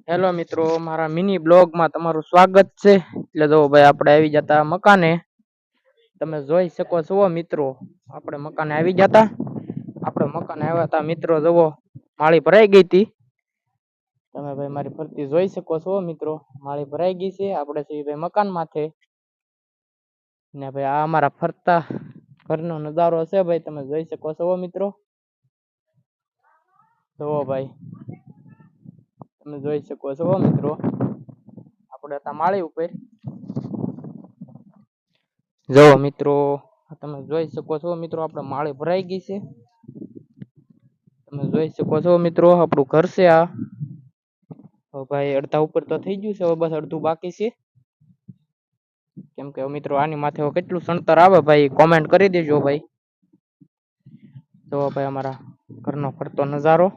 Hello મિત્રો, મારા mini બ્લોગમાં તમારું સ્વાગત છે. એટલે જો ભાઈ આપણે આવી જતા મકાને. તમે જોઈ શકો છો મિત્રો, આપણે મકાને આવી જતા. આપણે મકાને આવ્યા હતા મિત્રો, જુઓ માળી ભરાઈ ગઈ હતી. તમે ભાઈ મારી ફરતી જોઈ શકો છો મિત્રો, માળી ભરાઈ ગઈ છે. આપણે છીએ ભાઈ મકાન માથે ને ભાઈ આ અમારા ફરતા ઘરનો નજારો છે ભાઈ, તમે જોઈ શકો છો મિત્રો. જુઓ ભાઈ, તમે જોઈ શકો છો મિત્રો, આપણે હતા માળી ઉપર. જો મિત્રો, તમે જોઈ શકો છો મિત્રો, આપણે માળી ભરાઈ ગઈ છે. તમે જોઈ શકો છો મિત્રો, આપણું ઘર છે આ. ભાઈ અડધા ઉપર તો થઈ ગયું છે, હવે બસ અડધું બાકી છે. કેમ કે મિત્રો આની માથે કેટલું સણતર આવે ભાઈ, કોમેન્ટ કરી દેજો ભાઈ. તો ભાઈ અમારા ઘરનો ફરતો નજારો.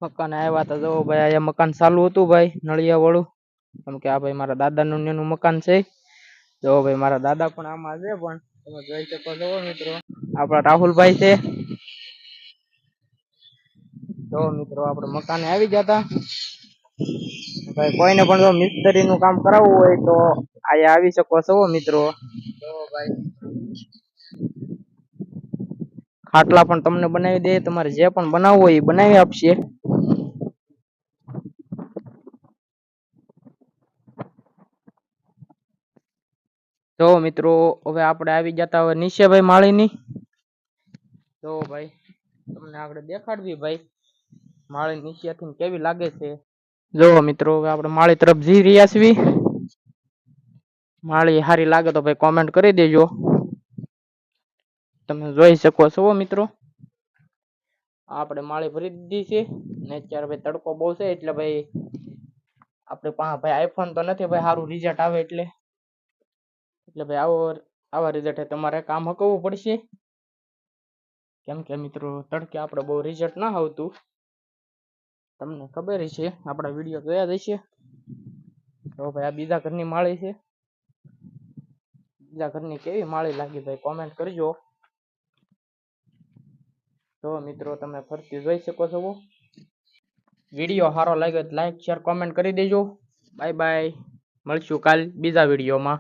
મકાન આવ્યા હતા, જો ભાઈ અહીંયા મકાન ચાલુ હતું ભાઈ, નળિયા વાળું. કેમ કે આ ભાઈ મારા દાદાનું નેનું મકાન છે. જો ભાઈ મારા દાદા પણ આમાં છે, પણ તમે જોઈ શકો છો મિત્રો, આપણા રાહુલભાઈ છે. તો મિત્રો આપણે મકાને આવી જતા ભાઈ. કોઈને પણ જો મિસ્ત્રી નું કામ કરાવવું હોય તો અહીંયા આવી શકો છો મિત્રો. તો ભાઈ ખાટલા પણ તમને બનાવી દે, તમારે જે પણ બનાવવું હોય એ બનાવી આપશે. તો મિત્રો હવે આપણે આવી જતા હવે નીચે ભાઈ માળીની. તો ભાઈ તમને આગળ દેખાડવી ભાઈ માળી નીચેથી કેવી લાગે છે. જો મિત્રો હવે આપણે માળી તરફ જઈ રહ્યા છીએ. માળી સારી લાગે તો ભાઈ કોમેન્ટ કરી દેજો. તમે જોઈ શકો છો મિત્રો, આપણે માળી ભરી દીધી છે ને અત્યારે ભાઈ તડકો બહુ છે, એટલે ભાઈ આપણે પાસે ભાઈ આઈફોન તો નથી ભાઈ, સારું રિઝલ્ટ આવે એટલે ભાઈ આવા રિઝલ્ટ તમારે કામ હકવવું પડશે. કેમ કે મિત્રો તડકે આપણે બહુ રિઝલ્ટ ના આવતું, તમને ખબર છે, આપણા વિડીયો જોયા જ હશે. તો ભાઈ આ બીજા ઘરની માળી છે. બીજા ઘરની કેવી માળી લાગી ભાઈ કોમેન્ટ કરજો. તો મિત્રો તમે ફરતી જોઈ શકો છો. વિડીયો સારો લાગ્યો તો લાઈક શેર કોમેન્ટ કરી દેજો. બાય બાય, મળશું કાલ બીજા વિડીયોમાં.